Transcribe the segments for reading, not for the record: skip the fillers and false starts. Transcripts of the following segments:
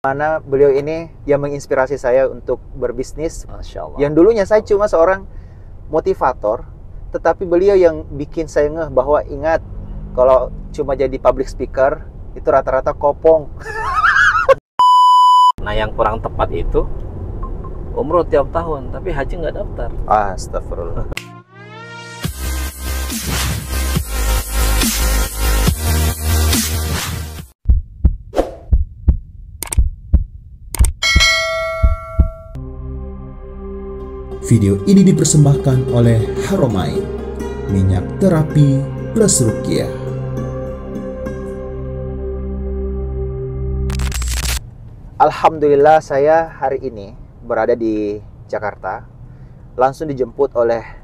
Mana beliau ini yang menginspirasi saya untuk berbisnis. Masya Allah. Yang dulunya saya cuma seorang motivator, tetapi beliau yang bikin saya ngeh bahwa ingat, kalau cuma jadi public speaker itu rata-rata kopong. Nah, yang kurang tepat itu umroh tiap tahun, tapi haji nggak daftar. Astagfirullah. Video ini dipersembahkan oleh Haromain, minyak terapi plus ruqyah. Alhamdulillah saya hari ini berada di Jakarta, langsung dijemput oleh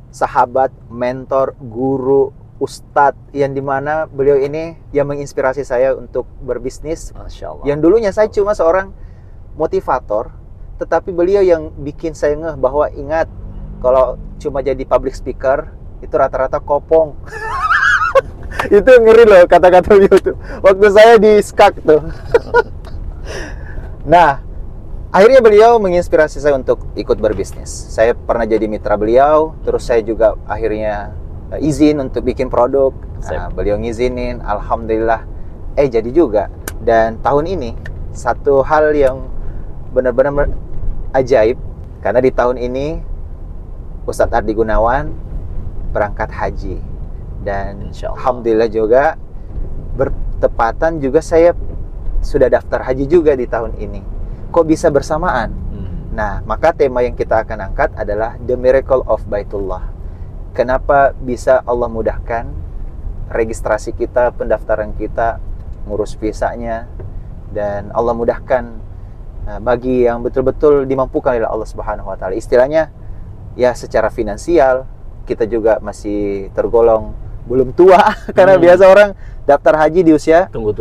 sahabat, mentor, guru, ustadz, yang dimana beliau ini yang menginspirasi saya untuk berbisnis. Masya Allah. Yang dulunya saya cuma seorang motivator, tetapi beliau yang bikin saya ngeh bahwa ingat, kalau cuma jadi public speaker itu rata-rata kopong. Itu ngeri loh kata-kata beliau tuh waktu saya di skak tuh. Nah, akhirnya beliau menginspirasi saya untuk ikut berbisnis. Saya pernah jadi mitra beliau, terus saya juga akhirnya izin untuk bikin produk. Nah, beliau ngizinin, alhamdulillah jadi juga. Dan tahun ini satu hal yang benar-benar ajaib, karena di tahun ini Ustadz Ardi Gunawan berangkat haji, dan alhamdulillah juga bertepatan juga saya sudah daftar haji juga di tahun ini. Kok bisa bersamaan? Nah, maka tema yang kita akan angkat adalah The Miracle of Baitullah. Kenapa bisa Allah mudahkan registrasi kita, pendaftaran kita, ngurus visanya, dan Allah mudahkan bagi yang betul-betul dimampukan oleh Allah Subhanahu wa taala. Istilahnya ya, secara finansial kita juga masih tergolong belum tua. Karena biasa orang daftar haji di usia tunggu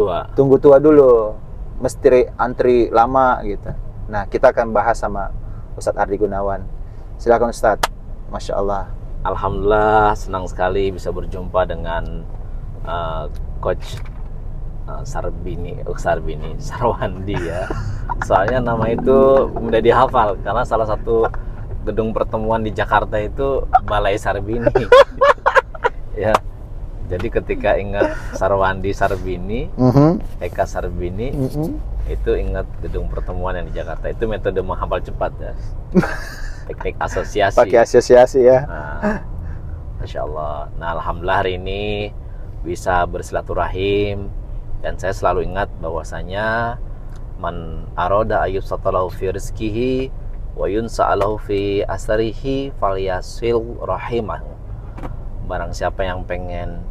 tua dulu, mesti antri lama gitu. Nah, kita akan bahas sama Ustadz Ardi Gunawan. Silakan Ustadz. Masya Allah. Alhamdulillah, senang sekali bisa berjumpa dengan Coach Sarwandi ya. Soalnya nama itu mudah dihafal karena salah satu gedung pertemuan di Jakarta itu Balai Sarbini. Ya. Jadi ketika ingat Sarwandi Sarbini, Eka Sarbini, itu ingat gedung pertemuan yang di Jakarta. Itu metode menghafal cepat ya. Teknik asosiasi. Pakai asosiasi ya. Nah, Masya Allah. Nah, alhamdulillah hari ini bisa bersilaturahim. Dan saya selalu ingat bahwasanya man aroda ayyusatalahu fi rizkihi wa yunsa'alahu fi asarihi falyasil rahimahu. Barang siapa yang pengen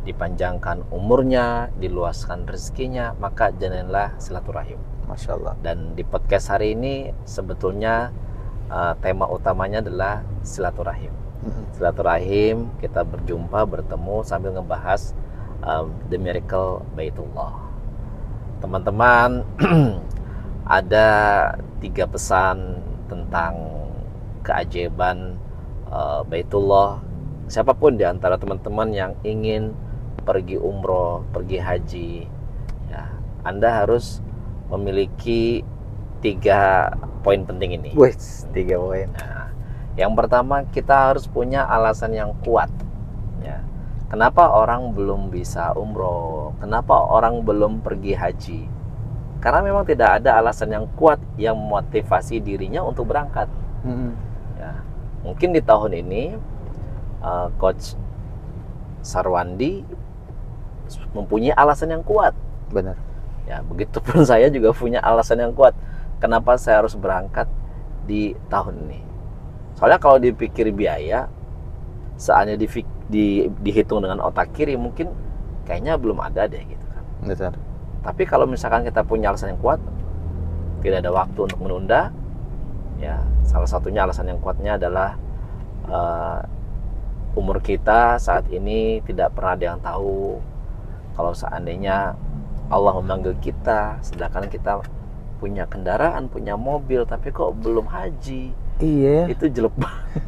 dipanjangkan umurnya, diluaskan rezekinya, maka jalanlah silaturahim. Masya Allah. Dan di podcast hari ini sebetulnya tema utamanya adalah silaturahim. Silaturahim, kita berjumpa, bertemu sambil ngebahas The Miracle Baitullah. Teman-teman, ada 3 pesan tentang keajaiban Baitullah. Siapapun di antara teman-teman yang ingin pergi umroh, pergi haji, ya, Anda harus memiliki 3 poin penting ini. Wih, 3 poin. Nah, yang pertama, kita harus punya alasan yang kuat. Ya. Kenapa orang belum bisa umroh? Kenapa orang belum pergi haji? Karena memang tidak ada alasan yang kuat yang memotivasi dirinya untuk berangkat. Ya. Mungkin di tahun ini Coach Sarwandi mempunyai alasan yang kuat. Benar. Ya, begitupun saya juga punya alasan yang kuat. Kenapa saya harus berangkat di tahun ini? Soalnya kalau dipikir biaya, seandainya dihitung dengan otak kiri, mungkin kayaknya belum ada deh gitu kan. Betul. Tapi kalau misalkan kita punya alasan yang kuat, tidak ada waktu untuk menunda. Ya, salah satunya alasan yang kuatnya adalah umur kita saat ini tidak pernah ada yang tahu. Kalau seandainya Allah memanggil kita, sedangkan kita punya kendaraan, punya mobil, tapi kok belum haji. Iya. Itu jelek banget.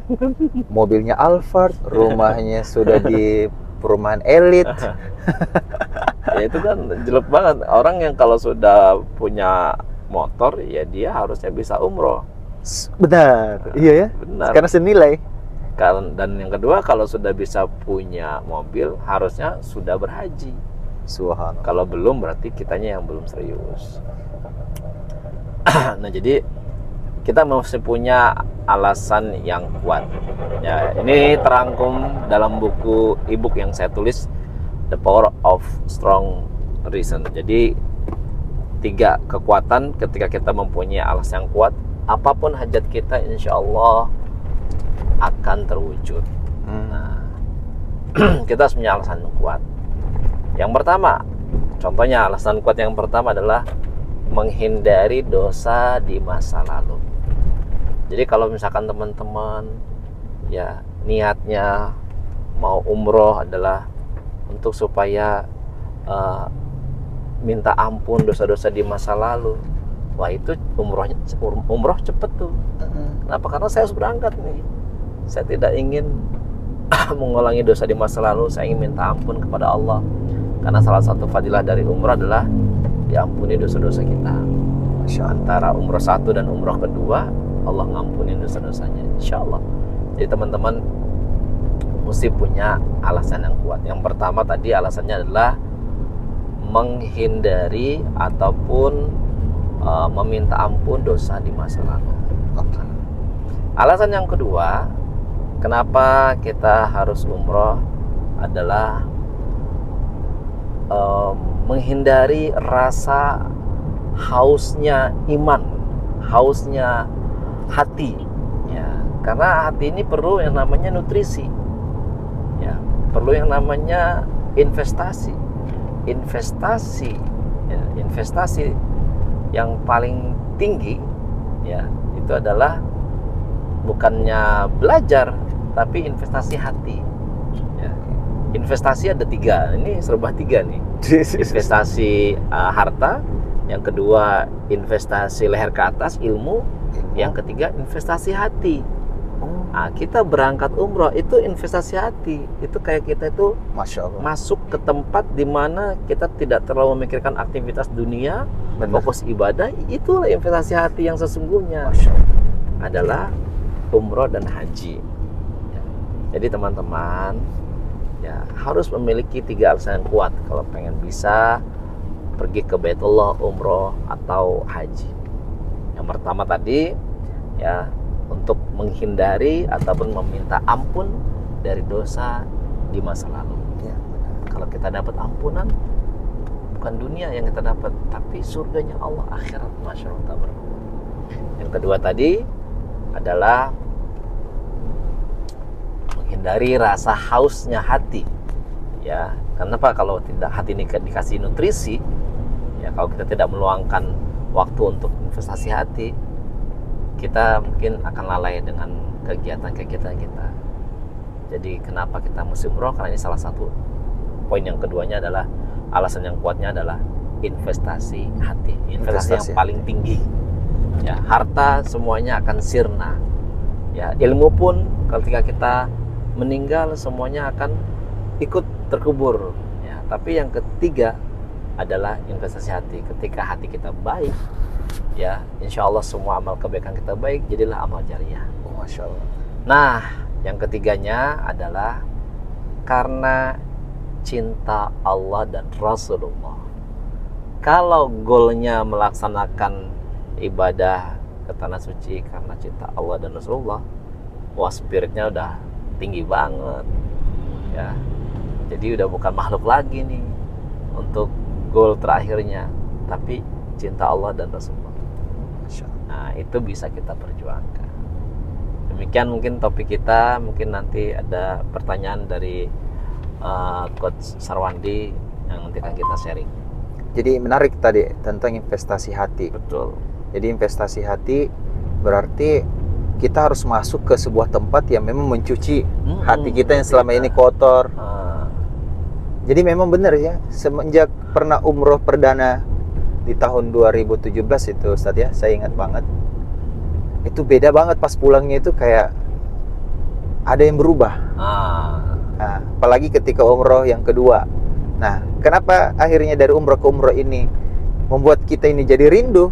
Mobilnya Alphard, rumahnya sudah di perumahan elit. Ya itu kan jelek banget. Orang yang kalau sudah punya motor, ya dia harusnya bisa umroh. Benar, iya ya. Benar. Karena senilai. Dan yang kedua, kalau sudah bisa punya mobil, harusnya sudah berhaji. Subhanallah. Kalau belum, berarti kitanya yang belum serius. Nah, jadi kita mesti punya alasan yang kuat. Ya, ini terangkum dalam buku e-book yang saya tulis, The Power of Strong Reason. Jadi 3 kekuatan ketika kita mempunyai alasan yang kuat, apapun hajat kita insya Allah akan terwujud. Nah, kita harus punya alasan yang kuat. Yang pertama, contohnya alasan kuat yang pertama adalah menghindari dosa di masa lalu. Jadi kalau misalkan teman-teman ya niatnya mau umroh adalah untuk supaya minta ampun dosa-dosa di masa lalu, wah itu umroh cepet tuh. Kenapa? Karena saya harus berangkat nih. Saya tidak ingin mengulangi dosa di masa lalu. Saya ingin minta ampun kepada Allah. Karena salah satu fadilah dari umrah adalah diampuni dosa-dosa kita. Antara umrah 1 dan umrah kedua, Allah ngampuni dosa-dosanya, insya Allah. Jadi teman-teman mesti punya alasan yang kuat. Yang pertama tadi alasannya adalah menghindari ataupun meminta ampun dosa di masa lalu. Alasan yang kedua, kenapa kita harus umroh adalah menghindari rasa hausnya iman, hausnya hati, ya. Karena hati ini perlu yang namanya nutrisi, ya, perlu yang namanya investasi, ya, investasi yang paling tinggi, ya, itu adalah bukannya belajar, tapi investasi hati. Ya. Investasi ada 3, ini serba 3 nih. Investasi harta, yang kedua investasi leher ke atas, ilmu, yang ketiga investasi hati. Nah, kita berangkat umroh itu investasi hati. Itu kayak kita itu Masya Allah. masuk ke tempat di mana kita tidak terlalu memikirkan aktivitas dunia, fokus ibadah. Itulah investasi hati yang sesungguhnya. Masya Allah. Adalah umroh dan haji. Ya. Jadi teman-teman ya harus memiliki 3 alasan yang kuat kalau pengen bisa pergi ke Baitullah, umroh atau haji. Yang pertama tadi ya untuk menghindari ataupun meminta ampun dari dosa di masa lalu. Ya. Kalau kita dapat ampunan, bukan dunia yang kita dapat, tapi surganya Allah akhirat, Masya Allah. Yang kedua tadi adalah menghindari rasa hausnya hati. Ya, kenapa? Kalau tidak hati ini dikasih nutrisi, ya kalau kita tidak meluangkan waktu untuk investasi hati, kita mungkin akan lalai dengan kegiatan-kegiatan kita. Jadi kenapa kita mesti umroh? Karena ini salah satu poin. Yang keduanya adalah alasan yang kuatnya adalah investasi hati, investasi yang paling tinggi. Ya, harta semuanya akan sirna. Ya, ilmu pun ketika kita meninggal semuanya akan ikut terkubur. Ya, tapi yang ketiga adalah investasi hati. Ketika hati kita baik, ya, insya Allah semua amal kebaikan kita baik, jadilah amal jariah. Masya Allah. Nah, yang ketiganya adalah karena cinta Allah dan Rasulullah. Kalau goalnya melaksanakan ibadah ke tanah suci karena cinta Allah dan Rasulullah, wah spiritnya udah tinggi banget, ya. Jadi udah bukan makhluk lagi nih untuk goal terakhirnya, tapi cinta Allah dan Rasulullah. Nah, itu bisa kita perjuangkan. Demikian mungkin topik kita. Mungkin nanti ada pertanyaan dari Coach Sarwandi yang nanti akan kita sharing. Jadi menarik tadi tentang investasi hati. Betul. Jadi investasi hati berarti kita harus masuk ke sebuah tempat yang memang mencuci hati kita yang selama ini kotor. Jadi memang benar ya, semenjak pernah umroh perdana di tahun 2017 itu Ustadz ya, saya ingat banget. Itu beda banget pas pulangnya, itu kayak ada yang berubah. Nah, apalagi ketika umroh yang kedua. Nah, kenapa akhirnya dari umroh ke umroh ini membuat kita ini jadi rindu?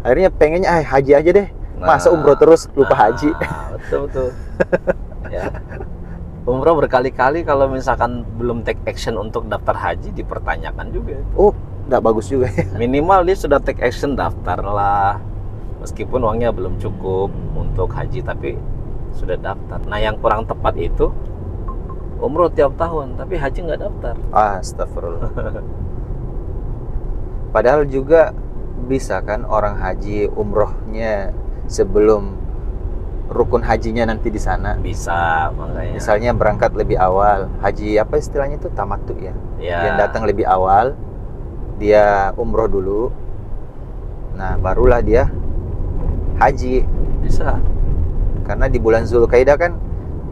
Akhirnya pengennya haji aja deh. Masa umroh terus lupa haji. Betul. Ya. Umroh berkali-kali kalau misalkan belum take action untuk daftar haji dipertanyakan juga. Oh, nggak bagus juga ya. Minimal dia sudah take action, daftar lah. Meskipun uangnya belum cukup untuk haji tapi sudah daftar. Nah, yang kurang tepat itu umroh tiap tahun tapi haji nggak daftar. Astagfirullah. Padahal juga bisa kan orang haji umrohnya sebelum rukun hajinya nanti di sana. Bisa, makanya. Misalnya berangkat lebih awal, haji apa istilahnya itu tamattu ya. Yang datang lebih awal, dia umroh dulu. Nah, barulah dia haji. Bisa. Karena di bulan Zulkaidah kan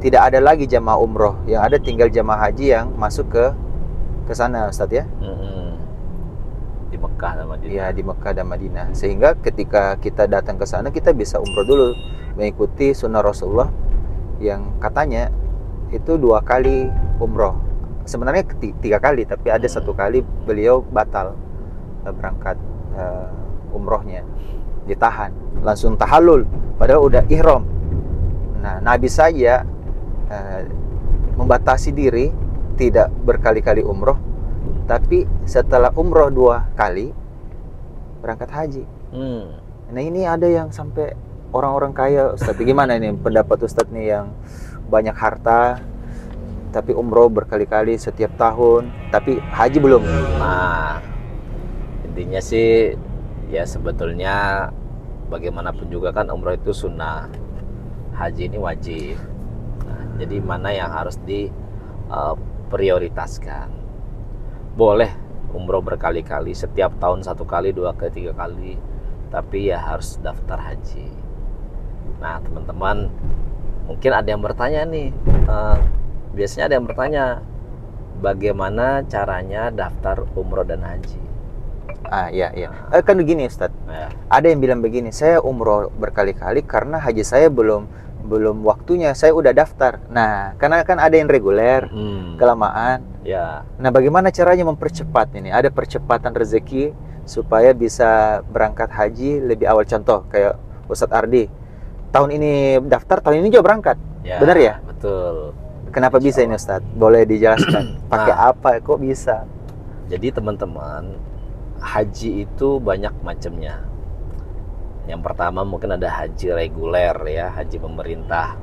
tidak ada lagi jamaah umroh, yang ada tinggal jamaah haji yang masuk ke sana, Ustadz ya. Di Mekah dan Madinah. Iya, di Mekah dan Madinah. Sehingga ketika kita datang ke sana kita bisa umroh dulu, mengikuti sunnah Rasulullah yang katanya itu 2 kali umroh. Sebenarnya 3 kali, tapi ada 1 kali beliau batal berangkat umrohnya, ditahan, langsung tahallul padahal udah ihram. Nah, Nabi saja membatasi diri tidak berkali-kali umroh, tapi setelah umroh 2 kali berangkat haji. Nah, ini ada yang sampai orang-orang kaya, Ustadz. Gimana ini pendapat Ustadz nih yang banyak harta tapi umroh berkali-kali setiap tahun tapi haji belum? Nah, intinya sih ya sebetulnya bagaimanapun juga kan umroh itu sunnah, haji ini wajib. Nah, jadi mana yang harus diprioritaskan? Boleh umroh berkali-kali, setiap tahun 1 kali, 2 kali, 3 kali, tapi ya harus daftar haji. Nah, teman-teman, mungkin ada yang bertanya nih, biasanya ada yang bertanya, bagaimana caranya daftar umroh dan haji? Iya. Kan begini, Ustadz. Ya. Ada yang bilang begini, saya umroh berkali-kali karena haji saya belum waktunya, saya udah daftar. Nah, karena kan ada yang reguler, kelamaan. Ya. Nah, bagaimana caranya mempercepat ini? Ada percepatan rezeki supaya bisa berangkat haji lebih awal. Contoh kayak Ustadz Ardi, tahun ini daftar, tahun ini juga berangkat. Ya, benar ya? Betul. Kenapa bisa ini, Ustadz? Boleh dijelaskan? Pakai apa? Kok bisa? Jadi teman-teman, haji itu banyak macamnya. Yang pertama mungkin ada haji reguler ya, haji pemerintah.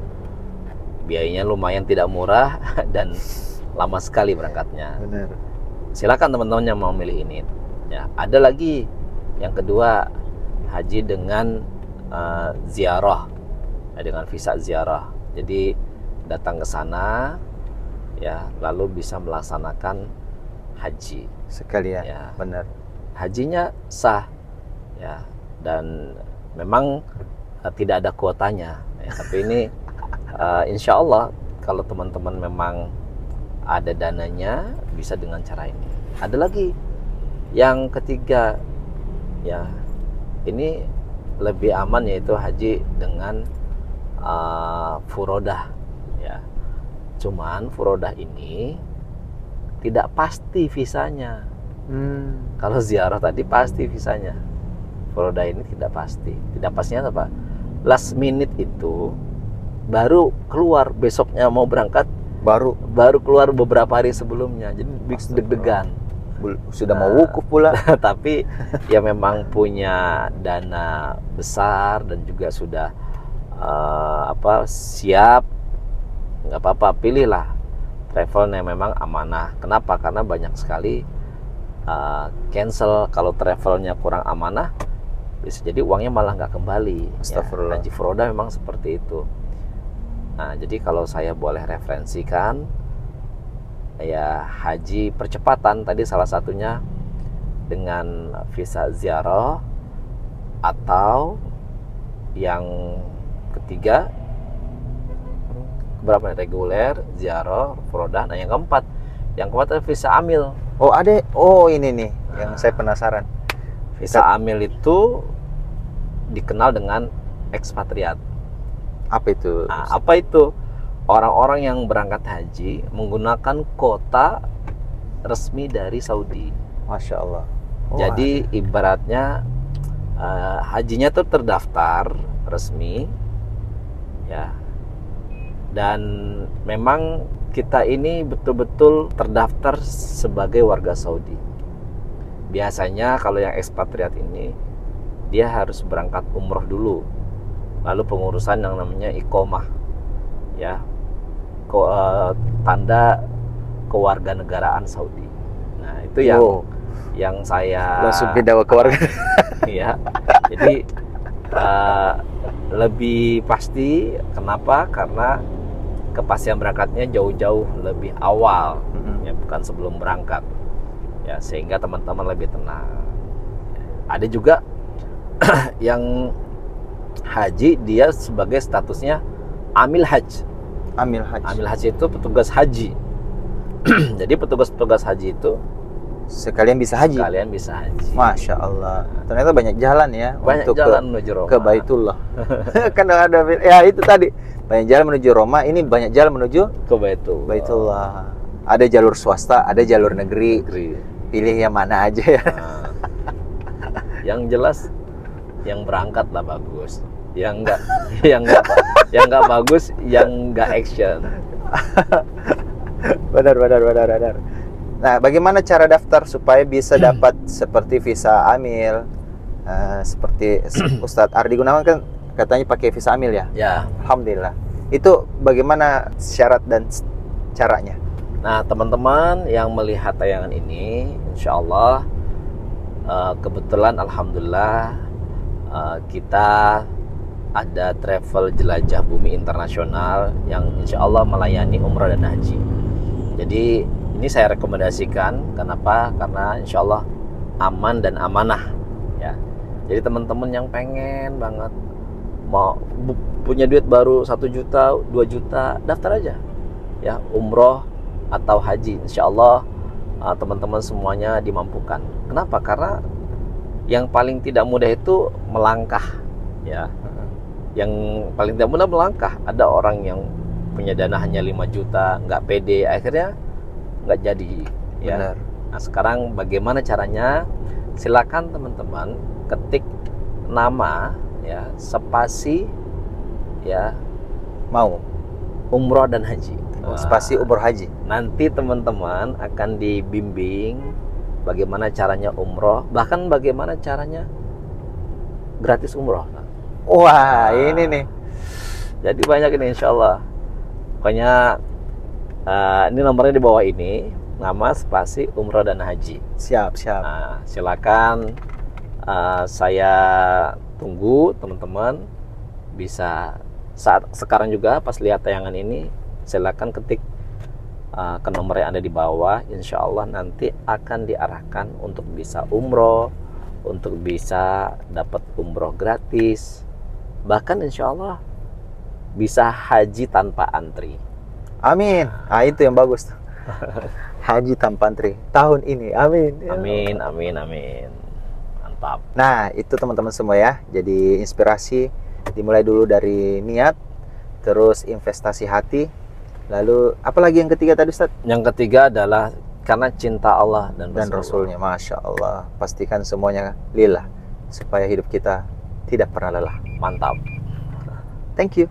Biayanya lumayan tidak murah dan lama sekali berangkatnya. Benar. Silakan teman-teman yang mau milih ini. Ya, ada lagi yang kedua, haji dengan ziarah, dengan visa ziarah. Jadi datang ke sana, ya, lalu bisa melaksanakan haji Sekalian. Ya. Benar. Hajinya sah, ya, dan memang tidak ada kuotanya. Ya, tapi ini insya Allah kalau teman-teman memang ada dananya bisa dengan cara ini. Ada lagi yang ketiga, ya, ini lebih aman, yaitu haji dengan furodah. Ya, cuman furodah ini tidak pasti visanya. Kalau ziarah tadi pasti visanya. Furodah ini tidak pasti. Tidak pastinya apa? Last minute itu baru keluar, besoknya mau berangkat baru keluar beberapa hari sebelumnya. Jadi deg-degan. Sudah mau wukuf pula. Tapi ya memang punya dana besar dan juga sudah siap. Nggak apa-apa, pilihlah travel yang memang amanah. Kenapa? Karena banyak sekali cancel kalau travelnya kurang amanah. Bisa jadi uangnya malah nggak kembali. Astagfirullah. Haji furodah memang seperti itu. Nah, jadi kalau saya boleh referensikan, ya haji percepatan tadi salah satunya dengan visa ziarah, atau yang ketiga berapa? Reguler, ziarah, furodah. Nah, yang keempat adalah visa amil. Oh, ada. Oh, ini nih yang saya penasaran. Visa amil itu dikenal dengan ekspatriat. Apa itu? Nah, apa itu? Orang-orang yang berangkat haji menggunakan kota resmi dari Saudi. Masya Allah. Jadi ibaratnya hajinya tuh terdaftar resmi ya, dan memang kita ini betul-betul terdaftar sebagai warga Saudi. Biasanya kalau yang ekspatriat ini dia harus berangkat umroh dulu, lalu pengurusan yang namanya iqomah ya, tanda kewarganegaraan Saudi. Nah itu yang saya langsung pindah ke warga. ya, jadi lebih pasti. Kenapa? Karena kepastian berangkatnya jauh-jauh lebih awal ya, bukan sebelum berangkat ya, sehingga teman-teman lebih tenang. Ada juga yang haji dia sebagai statusnya amil haji. Amil haji itu petugas haji. Jadi petugas haji itu sekalian bisa haji. Masya Allah. Ternyata banyak jalan ya. Banyak untuk jalan menuju Roma. Ke Baitullah. Kan ada ya itu tadi. Banyak jalan menuju Roma, ini banyak jalan menuju ke Baitullah. Ada jalur swasta, ada jalur negeri. Pilih yang mana aja ya. Yang jelas yang berangkat lah bagus. Yang enggak bagus, yang enggak action. Benar. Nah, bagaimana cara daftar supaya bisa dapat seperti visa amil? Seperti Ustadz Ardi Gunawan kan katanya pakai visa amil ya? Ya. Alhamdulillah. Itu bagaimana syarat dan caranya? Nah, teman-teman yang melihat tayangan ini, insya Allah kebetulan alhamdulillah kita ada travel jelajah bumi internasional yang insya Allah melayani umrah dan haji. Jadi ini saya rekomendasikan. Kenapa? Karena insya Allah aman dan amanah ya. Jadi teman-teman yang pengen banget mau punya duit baru 1 juta, 2 juta, daftar aja ya, umroh atau haji. Insya Allah teman-teman semuanya dimampukan. Kenapa? Karena yang paling tidak mudah itu melangkah ya. Yang paling tidak mudah melangkah. Ada orang yang punya dana hanya 5 juta, nggak pede, akhirnya nggak jadi ya. Benar. Nah sekarang bagaimana caranya? Silakan teman-teman ketik nama ya, spasi ya, mau umroh dan haji. Spasi umroh haji. Nanti teman-teman akan dibimbing bagaimana caranya umroh, bahkan bagaimana caranya gratis umroh. Wah, ini nih. Jadi banyak ini insya Allah. Pokoknya ini nomornya di bawah ini, nama spasi umroh dan haji. Siap. Nah, silakan saya tunggu teman-teman. Bisa saat sekarang juga pas lihat tayangan ini, silakan ketik ke nomor yang ada di bawah. Insya Allah nanti akan diarahkan untuk bisa umroh, untuk bisa dapat umroh gratis, bahkan insya Allah bisa haji tanpa antri. Amin. Ah itu yang bagus. Haji tanpa antri tahun ini. Amin. Amin. Mantap. Nah, itu teman-teman semua ya. Jadi inspirasi dimulai dulu dari niat, terus investasi hati. Lalu apalagi yang ketiga tadi Ustaz? Yang ketiga adalah karena cinta Allah dan Rasulnya. Masya Allah. Pastikan semuanya lillah supaya hidup kita tidak pernah lelah. Mantap. Thank you.